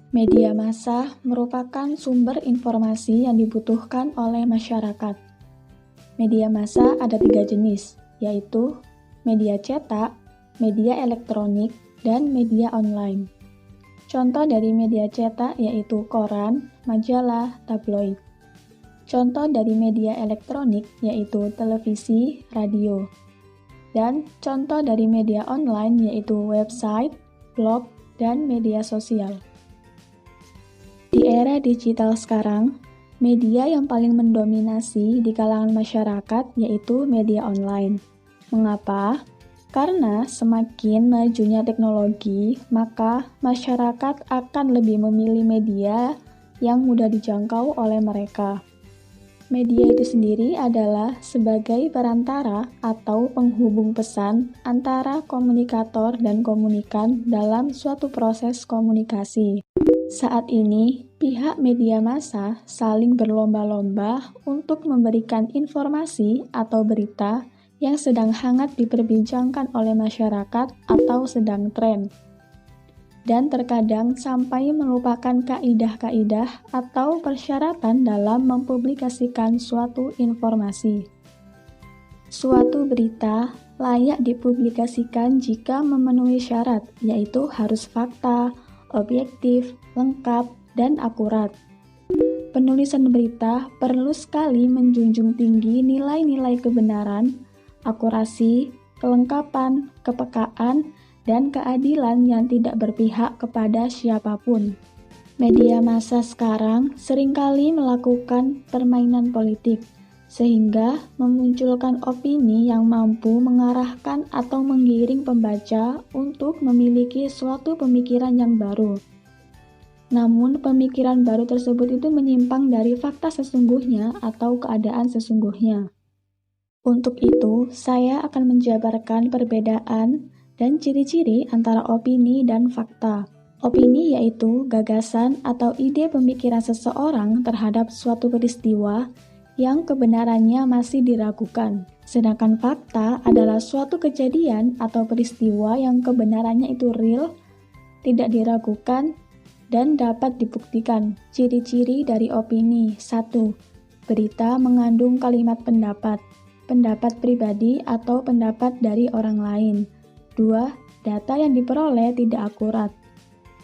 Media massa merupakan sumber informasi yang dibutuhkan oleh masyarakat. Media massa ada 3 jenis, yaitu media cetak, media elektronik, dan media online. Contoh dari media cetak yaitu koran, majalah, tabloid. Contoh dari media elektronik yaitu televisi, radio. Dan contoh dari media online yaitu website, blog, dan media sosial. Di era digital sekarang, media yang paling mendominasi di kalangan masyarakat yaitu media online. Mengapa? Karena semakin majunya teknologi, maka masyarakat akan lebih memilih media yang mudah dijangkau oleh mereka. Media itu sendiri adalah sebagai perantara atau penghubung pesan antara komunikator dan komunikan dalam suatu proses komunikasi. Saat ini, pihak media massa saling berlomba-lomba untuk memberikan informasi atau berita yang sedang hangat diperbincangkan oleh masyarakat atau sedang tren, dan terkadang sampai melupakan kaidah-kaidah atau persyaratan dalam mempublikasikan suatu informasi. Suatu berita layak dipublikasikan jika memenuhi syarat, yaitu harus fakta, objektif, lengkap, dan akurat. Penulisan berita perlu sekali menjunjung tinggi nilai-nilai kebenaran, akurasi, kelengkapan, kepekaan, dan keadilan yang tidak berpihak kepada siapapun. Media massa sekarang seringkali melakukan permainan politik, sehingga memunculkan opini yang mampu mengarahkan atau menggiring pembaca untuk memiliki suatu pemikiran yang baru. Namun, pemikiran baru tersebut itu menyimpang dari fakta sesungguhnya atau keadaan sesungguhnya. Untuk itu, saya akan menjabarkan perbedaan dan ciri-ciri antara opini dan fakta. Opini yaitu gagasan atau ide pemikiran seseorang terhadap suatu peristiwa yang kebenarannya masih diragukan. Sedangkan fakta adalah suatu kejadian atau peristiwa yang kebenarannya itu real, tidak diragukan, dan dapat dibuktikan. Ciri-ciri dari opini. 1. Berita mengandung kalimat pendapat, pendapat pribadi atau pendapat dari orang lain. 2. Data yang diperoleh tidak akurat.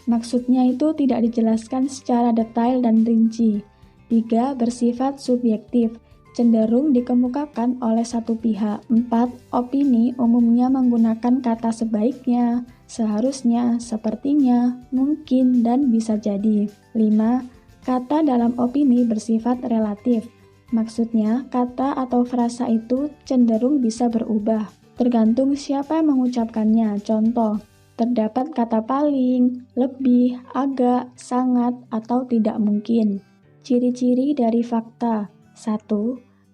Maksudnya itu tidak dijelaskan secara detail dan rinci. 3. Bersifat subjektif, cenderung dikemukakan oleh satu pihak. 4. Opini umumnya menggunakan kata sebaiknya, seharusnya, sepertinya, mungkin, dan bisa jadi. 5. Kata dalam opini bersifat relatif. Maksudnya, kata atau frasa itu cenderung bisa berubah, tergantung siapa yang mengucapkannya. Contoh, terdapat kata paling, lebih, agak, sangat, atau tidak mungkin. Ciri-ciri dari fakta. 1.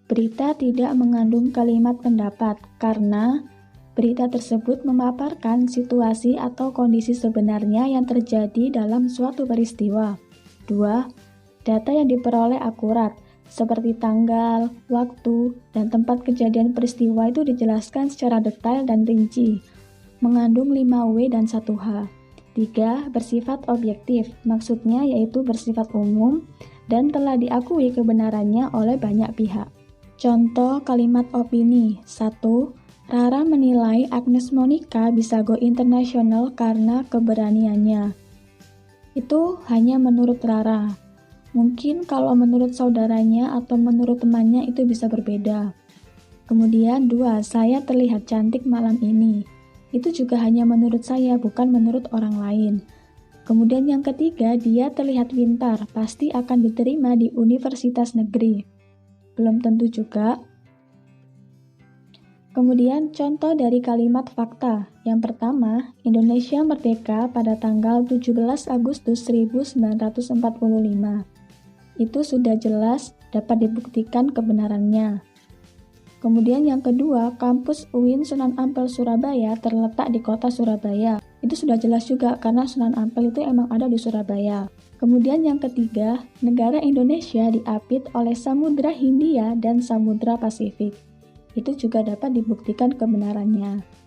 Berita tidak mengandung kalimat pendapat karena berita tersebut memaparkan situasi atau kondisi sebenarnya yang terjadi dalam suatu peristiwa. 2. Data yang diperoleh akurat, seperti tanggal, waktu, dan tempat kejadian peristiwa itu dijelaskan secara detail dan rinci, mengandung 5W dan 1H. 3. Bersifat objektif, maksudnya yaitu bersifat umum dan telah diakui kebenarannya oleh banyak pihak. Contoh kalimat opini. 1. Rara menilai Agnes Monica bisa go internasional karena keberaniannya. Itu hanya menurut Rara. Mungkin kalau menurut saudaranya atau menurut temannya itu bisa berbeda. Kemudian 2. Saya terlihat cantik malam ini. Itu juga hanya menurut saya, bukan menurut orang lain. Kemudian yang ketiga, dia terlihat pintar, pasti akan diterima di universitas negeri. Belum tentu juga. Kemudian contoh dari kalimat fakta. Yang pertama, Indonesia merdeka pada tanggal 17 Agustus 1945. Itu sudah jelas dapat dibuktikan kebenarannya. Kemudian yang kedua, kampus UIN Sunan Ampel Surabaya terletak di kota Surabaya. Itu sudah jelas juga karena Sunan Ampel itu emang ada di Surabaya. Kemudian yang ketiga, negara Indonesia diapit oleh Samudra Hindia dan Samudra Pasifik. itu juga dapat dibuktikan kebenarannya.